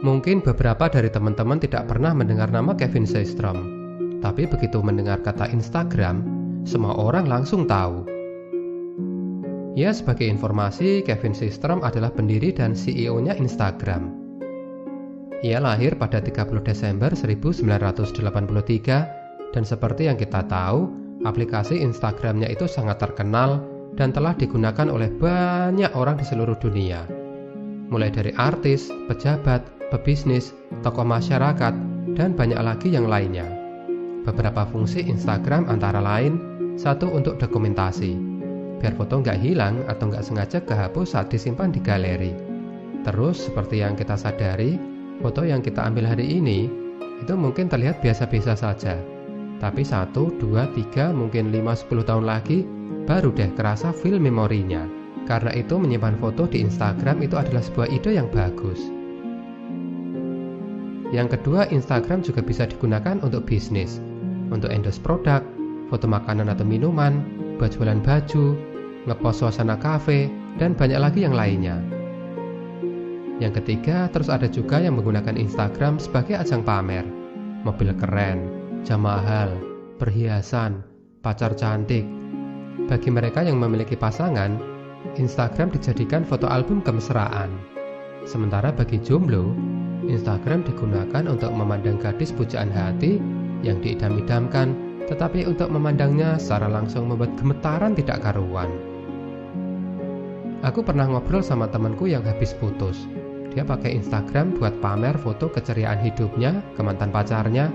Mungkin beberapa dari teman-teman tidak pernah mendengar nama Kevin Systrom, tapi begitu mendengar kata Instagram, semua orang langsung tahu. Ya, sebagai informasi, Kevin Systrom adalah pendiri dan CEO-nya Instagram. Ia lahir pada 30 Desember 1983 dan seperti yang kita tahu, aplikasi Instagram-nya itu sangat terkenal dan telah digunakan oleh banyak orang di seluruh dunia. Mulai dari artis, pejabat, pebisnis, tokoh masyarakat, dan banyak lagi yang lainnya. Beberapa fungsi Instagram antara lain, satu untuk dokumentasi, biar foto nggak hilang atau nggak sengaja kehapus saat disimpan di galeri. Terus, seperti yang kita sadari, foto yang kita ambil hari ini, itu mungkin terlihat biasa-biasa saja. Tapi 1, 2, 3, mungkin 5-10 tahun lagi, baru deh kerasa feel memorinya. Karena itu menyimpan foto di Instagram itu adalah sebuah ide yang bagus. Yang kedua, Instagram juga bisa digunakan untuk bisnis, untuk endorse produk, foto makanan atau minuman, buat jualan baju, ngepost suasana kafe, dan banyak lagi yang lainnya. Yang ketiga, terus ada juga yang menggunakan Instagram sebagai ajang pamer, mobil keren, jam mahal, perhiasan, pacar cantik. Bagi mereka yang memiliki pasangan, Instagram dijadikan foto album kemesraan. Sementara bagi jomblo, Instagram digunakan untuk memandang gadis pujaan hati yang diidam-idamkan, tetapi untuk memandangnya secara langsung membuat gemetaran tidak karuan. Aku pernah ngobrol sama temanku yang habis putus. Dia pakai Instagram buat pamer foto keceriaan hidupnya ke mantan pacarnya,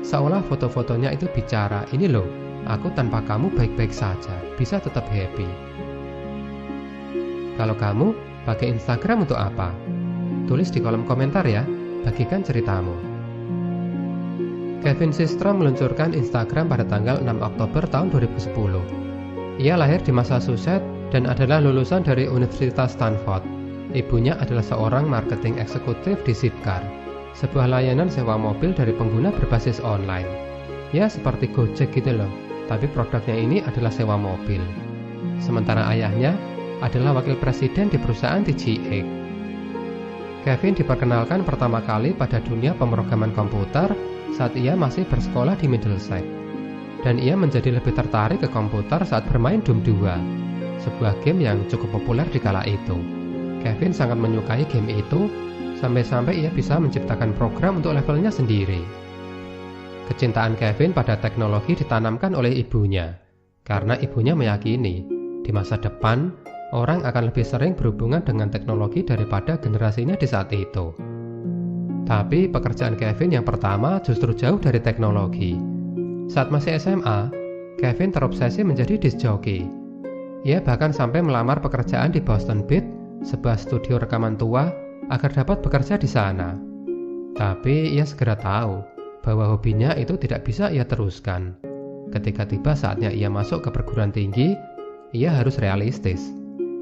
seolah foto-fotonya itu bicara, "Ini loh, aku tanpa kamu baik-baik saja, bisa tetap happy." Kalau kamu pakai Instagram untuk apa? Tulis di kolom komentar ya, bagikan ceritamu. Kevin Systrom meluncurkan Instagram pada tanggal 6 Oktober tahun 2010. Ia lahir di Massachusetts dan adalah lulusan dari Universitas Stanford. Ibunya adalah seorang marketing eksekutif di Zipcar, sebuah layanan sewa mobil dari pengguna berbasis online. Ya, seperti Gojek gitu loh, tapi produknya ini adalah sewa mobil. Sementara ayahnya adalah wakil presiden di perusahaan TGX. Kevin diperkenalkan pertama kali pada dunia pemrograman komputer saat ia masih bersekolah di Middlesex. Dan ia menjadi lebih tertarik ke komputer saat bermain Doom 2, sebuah game yang cukup populer di kala itu. Kevin sangat menyukai game itu, sampai-sampai ia bisa menciptakan program untuk levelnya sendiri. Kecintaan Kevin pada teknologi ditanamkan oleh ibunya, karena ibunya meyakini di masa depan orang akan lebih sering berhubungan dengan teknologi daripada generasinya di saat itu. Tapi pekerjaan Kevin yang pertama justru jauh dari teknologi. Saat masih SMA, Kevin terobsesi menjadi disc jockey. Ia bahkan sampai melamar pekerjaan di Boston Beat, sebuah studio rekaman tua, agar dapat bekerja di sana. Tapi ia segera tahu bahwa hobinya itu tidak bisa ia teruskan. Ketika tiba saatnya ia masuk ke perguruan tinggi, ia harus realistis.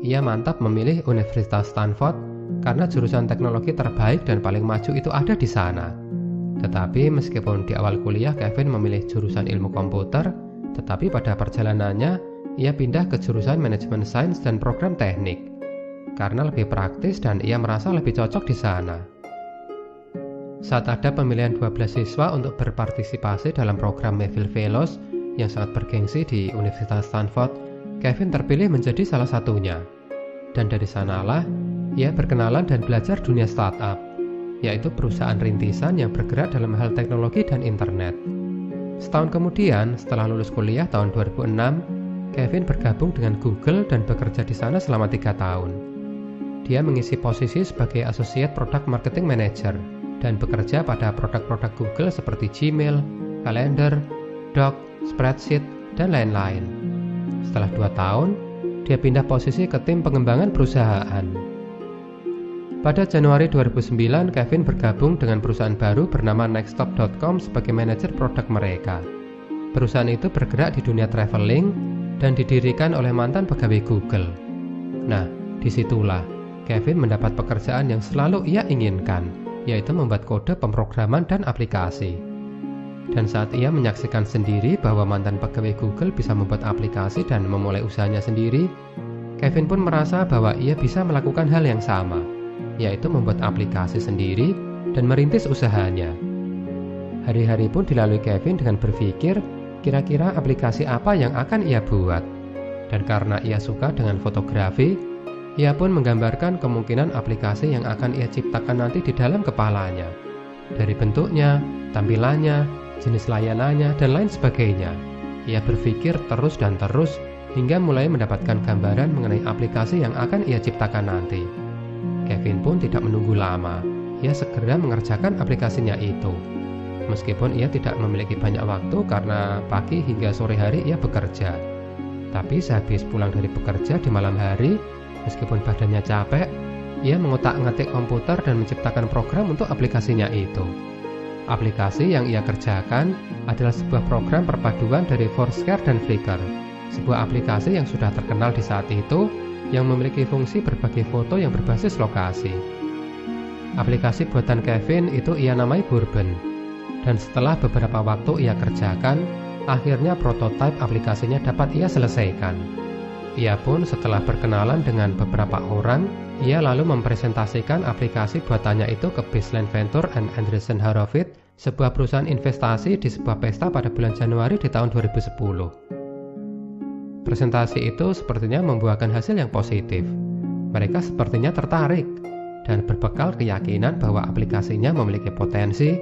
Ia mantap memilih Universitas Stanford karena jurusan teknologi terbaik dan paling maju itu ada di sana. Tetapi meskipun di awal kuliah Kevin memilih jurusan ilmu komputer, tetapi pada perjalanannya ia pindah ke jurusan manajemen sains dan program teknik karena lebih praktis dan ia merasa lebih cocok di sana. Saat ada pemilihan 12 siswa untuk berpartisipasi dalam program Mayfield Fellows yang sangat bergengsi di Universitas Stanford, Kevin terpilih menjadi salah satunya. Dan dari sanalah ia berkenalan dan belajar dunia startup, yaitu perusahaan rintisan yang bergerak dalam hal teknologi dan internet. Setahun kemudian, setelah lulus kuliah tahun 2006, Kevin bergabung dengan Google dan bekerja di sana selama 3 tahun. Dia mengisi posisi sebagai Associate Product Marketing Manager dan bekerja pada produk-produk Google seperti Gmail, Calendar, Doc, Spreadsheet, dan lain-lain. Setelah 2 tahun, dia pindah posisi ke tim pengembangan perusahaan. Pada Januari 2009, Kevin bergabung dengan perusahaan baru bernama Nextstop.com sebagai manajer produk mereka. Perusahaan itu bergerak di dunia traveling dan didirikan oleh mantan pegawai Google. Nah, disitulah Kevin mendapat pekerjaan yang selalu ia inginkan, yaitu membuat kode pemrograman dan aplikasi. Dan saat ia menyaksikan sendiri bahwa mantan pegawai Google bisa membuat aplikasi dan memulai usahanya sendiri, Kevin pun merasa bahwa ia bisa melakukan hal yang sama, yaitu membuat aplikasi sendiri dan merintis usahanya. Hari-hari pun dilalui Kevin dengan berpikir kira-kira aplikasi apa yang akan ia buat. Dan karena ia suka dengan fotografi, ia pun menggambarkan kemungkinan aplikasi yang akan ia ciptakan nanti di dalam kepalanya. Dari bentuknya, tampilannya, jenis layanannya, dan lain sebagainya. Ia berpikir terus dan terus hingga mulai mendapatkan gambaran mengenai aplikasi yang akan ia ciptakan nanti. Kevin pun tidak menunggu lama. Ia segera mengerjakan aplikasinya itu. Meskipun ia tidak memiliki banyak waktu karena pagi hingga sore hari ia bekerja. Tapi sehabis pulang dari bekerja di malam hari, meskipun badannya capek, ia mengotak-ngatik komputer dan menciptakan program untuk aplikasinya itu. Aplikasi yang ia kerjakan adalah sebuah program perpaduan dari Foursquare dan Flickr, sebuah aplikasi yang sudah terkenal di saat itu yang memiliki fungsi berbagi foto yang berbasis lokasi. Aplikasi buatan Kevin itu ia namai Bourbon, dan setelah beberapa waktu ia kerjakan, akhirnya prototipe aplikasinya dapat ia selesaikan. Ia pun setelah berkenalan dengan beberapa orang, ia lalu mempresentasikan aplikasi buatannya itu ke Baseline Venture and Andreessen Horowitz, sebuah perusahaan investasi di sebuah pesta pada bulan Januari di tahun 2010. Presentasi itu sepertinya membuahkan hasil yang positif. Mereka sepertinya tertarik, dan berbekal keyakinan bahwa aplikasinya memiliki potensi,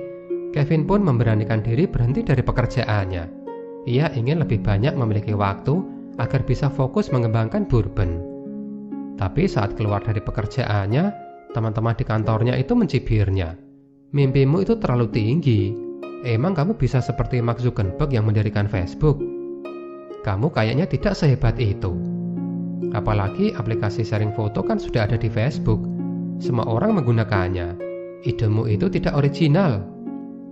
Kevin pun memberanikan diri berhenti dari pekerjaannya. Ia ingin lebih banyak memiliki waktu agar bisa fokus mengembangkan Bourbon. Tapi saat keluar dari pekerjaannya, teman-teman di kantornya itu mencibirnya. Mimpimu itu terlalu tinggi. Emang kamu bisa seperti Mark Zuckerberg yang mendirikan Facebook? Kamu kayaknya tidak sehebat itu. Apalagi aplikasi sharing foto kan sudah ada di Facebook. Semua orang menggunakannya. Idemu itu tidak original.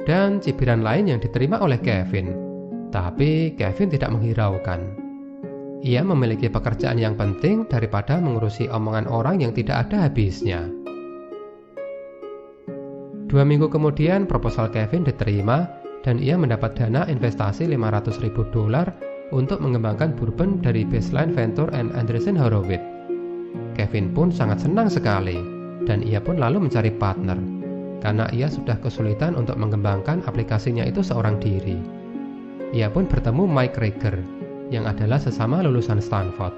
Dan cibiran lain yang diterima oleh Kevin. Tapi Kevin tidak menghiraukan. Ia memiliki pekerjaan yang penting daripada mengurusi omongan orang yang tidak ada habisnya. 2 minggu kemudian proposal Kevin diterima dan ia mendapat dana investasi $500.000 untuk mengembangkan Bourbon dari Baseline Venture and Andreessen Horowitz. Kevin pun sangat senang sekali dan ia pun lalu mencari partner karena ia sudah kesulitan untuk mengembangkan aplikasinya itu seorang diri. Ia pun bertemu Mike Krieger, yang adalah sesama lulusan Stanford.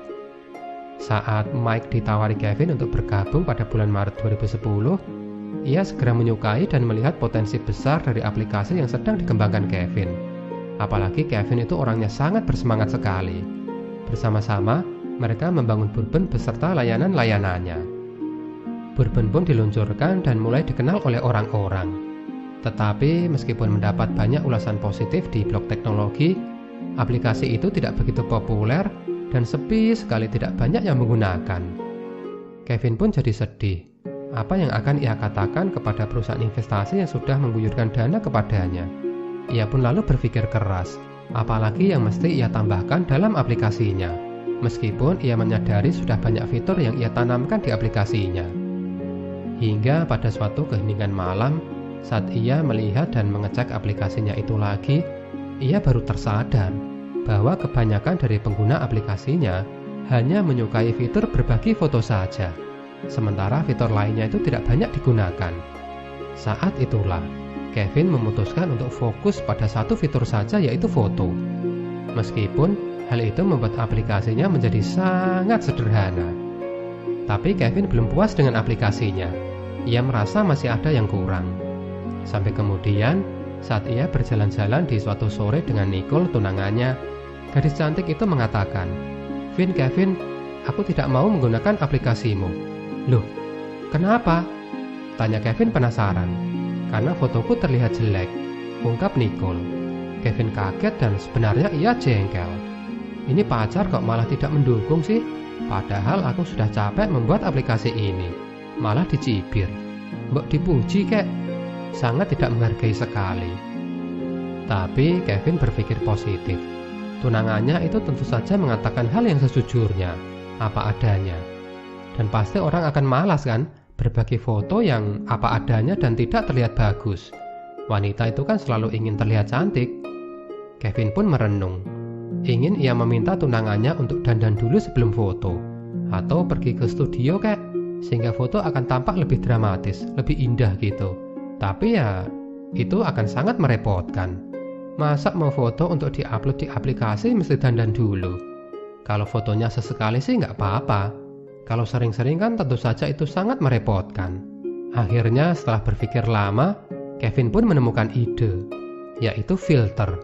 Saat Mike ditawari Kevin untuk bergabung pada bulan Maret 2010, ia segera menyukai dan melihat potensi besar dari aplikasi yang sedang dikembangkan Kevin. Apalagi Kevin itu orangnya sangat bersemangat sekali. Bersama-sama, mereka membangun Bourbon beserta layanan-layanannya. Bourbon pun diluncurkan dan mulai dikenal oleh orang-orang. Tetapi meskipun mendapat banyak ulasan positif di blog teknologi, aplikasi itu tidak begitu populer dan sepi sekali, tidak banyak yang menggunakan. Kevin pun jadi sedih. Apa yang akan ia katakan kepada perusahaan investasi yang sudah mengguyurkan dana kepadanya? Ia pun lalu berpikir keras, apalagi yang mesti ia tambahkan dalam aplikasinya, meskipun ia menyadari sudah banyak fitur yang ia tanamkan di aplikasinya. Hingga pada suatu keheningan malam, saat ia melihat dan mengecek aplikasinya itu lagi, ia baru tersadar bahwa kebanyakan dari pengguna aplikasinya hanya menyukai fitur berbagi foto saja, sementara fitur lainnya itu tidak banyak digunakan. Saat itulah, Kevin memutuskan untuk fokus pada satu fitur saja, yaitu foto. Meskipun hal itu membuat aplikasinya menjadi sangat sederhana. Tapi Kevin belum puas dengan aplikasinya. Ia merasa masih ada yang kurang. Sampai kemudian, saat ia berjalan-jalan di suatu sore dengan Nicole, tunangannya, gadis cantik itu mengatakan, Kevin, aku tidak mau menggunakan aplikasimu." "Loh, kenapa?" tanya Kevin penasaran. "Karena fotoku terlihat jelek," ungkap Nicole. Kevin kaget dan sebenarnya ia jengkel. Ini pacar kok malah tidak mendukung sih? Padahal aku sudah capek membuat aplikasi ini. Malah dicibir. Mbok dipuji kek. Sangat tidak menghargai sekali. Tapi Kevin berpikir positif. Tunangannya itu tentu saja mengatakan hal yang sejujurnya, apa adanya. Dan pasti orang akan malas kan berbagi foto yang apa adanya dan tidak terlihat bagus. Wanita itu kan selalu ingin terlihat cantik. Kevin pun merenung. Ingin ia meminta tunangannya untuk dandan dulu sebelum foto, atau pergi ke studio kek, sehingga foto akan tampak lebih dramatis, lebih indah gitu. Tapi ya, itu akan sangat merepotkan. Masa mau foto untuk diupload di aplikasi mesti dandan dulu? Kalau fotonya sesekali sih nggak apa-apa. Kalau sering-sering kan tentu saja itu sangat merepotkan. Akhirnya setelah berpikir lama, Kevin pun menemukan ide, yaitu filter.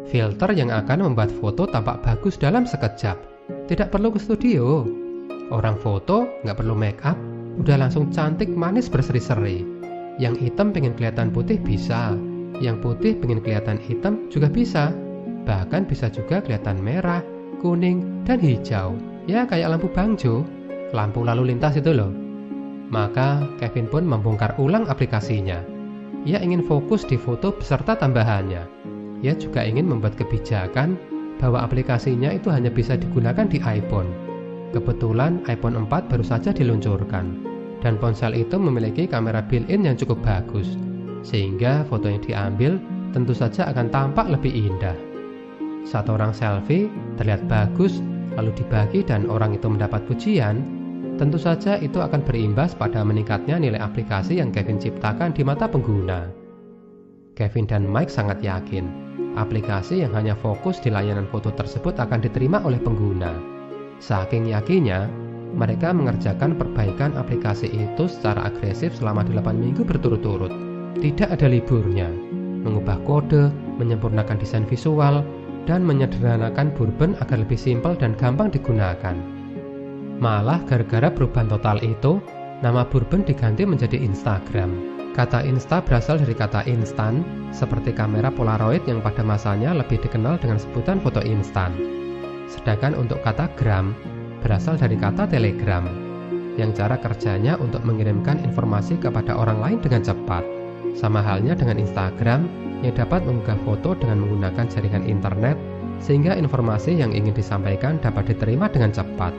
Filter yang akan membuat foto tampak bagus dalam sekejap. Tidak perlu ke studio. Orang foto nggak perlu make up, udah langsung cantik manis berseri-seri. Yang hitam pengen kelihatan putih bisa, yang putih pengen kelihatan hitam juga bisa. Bahkan bisa juga kelihatan merah, kuning, dan hijau. Ya kayak lampu bangjo, lampu lalu lintas itu loh. Maka Kevin pun membongkar ulang aplikasinya. Ia ingin fokus di foto beserta tambahannya. Ia juga ingin membuat kebijakan bahwa aplikasinya itu hanya bisa digunakan di iPhone. Kebetulan iPhone 4 baru saja diluncurkan, dan ponsel itu memiliki kamera built-in yang cukup bagus, sehingga foto yang diambil tentu saja akan tampak lebih indah. Saat orang selfie terlihat bagus, lalu dibagi dan orang itu mendapat pujian, tentu saja itu akan berimbas pada meningkatnya nilai aplikasi yang Kevin ciptakan di mata pengguna. Kevin dan Mike sangat yakin, aplikasi yang hanya fokus di layanan foto tersebut akan diterima oleh pengguna. Saking yakinnya, mereka mengerjakan perbaikan aplikasi itu secara agresif selama 8 minggu berturut-turut. Tidak ada liburnya, mengubah kode, menyempurnakan desain visual, dan menyederhanakan Bourbon agar lebih simpel dan gampang digunakan. Malah gara-gara perubahan total itu, nama Bourbon diganti menjadi Instagram. Kata Insta berasal dari kata instan, seperti kamera Polaroid yang pada masanya lebih dikenal dengan sebutan foto instan. Sedangkan untuk kata gram berasal dari kata telegram, yang cara kerjanya untuk mengirimkan informasi kepada orang lain dengan cepat. Sama halnya dengan Instagram yang dapat mengunggah foto dengan menggunakan jaringan internet, sehingga informasi yang ingin disampaikan dapat diterima dengan cepat.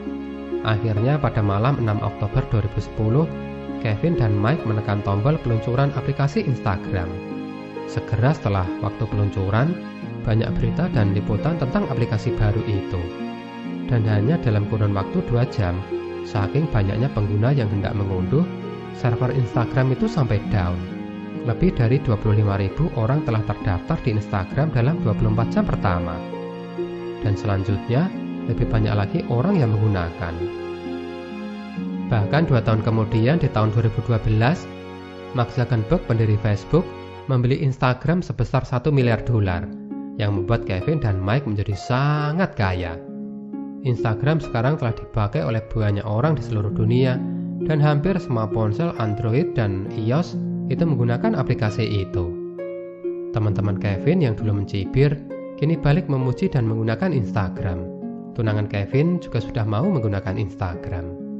Akhirnya pada malam 6 Oktober 2010, Kevin dan Mike menekan tombol peluncuran aplikasi Instagram. Segera setelah waktu peluncuran, banyak berita dan liputan tentang aplikasi baru itu. Dan hanya dalam kurun waktu 2 jam, saking banyaknya pengguna yang hendak mengunduh, server Instagram itu sampai down. Lebih dari 25.000 orang telah terdaftar di Instagram dalam 24 jam pertama. Dan selanjutnya, lebih banyak lagi orang yang menggunakan. Bahkan 2 tahun kemudian di tahun 2012, Mark Zuckerberg, pendiri Facebook, membeli Instagram sebesar $1 miliar, yang membuat Kevin dan Mike menjadi sangat kaya. Instagram sekarang telah dipakai oleh banyak orang di seluruh dunia, dan hampir semua ponsel Android dan iOS itu menggunakan aplikasi itu. Teman-teman Kevin yang dulu mencibir, kini balik memuji dan menggunakan Instagram. Tunangan Kevin juga sudah mau menggunakan Instagram.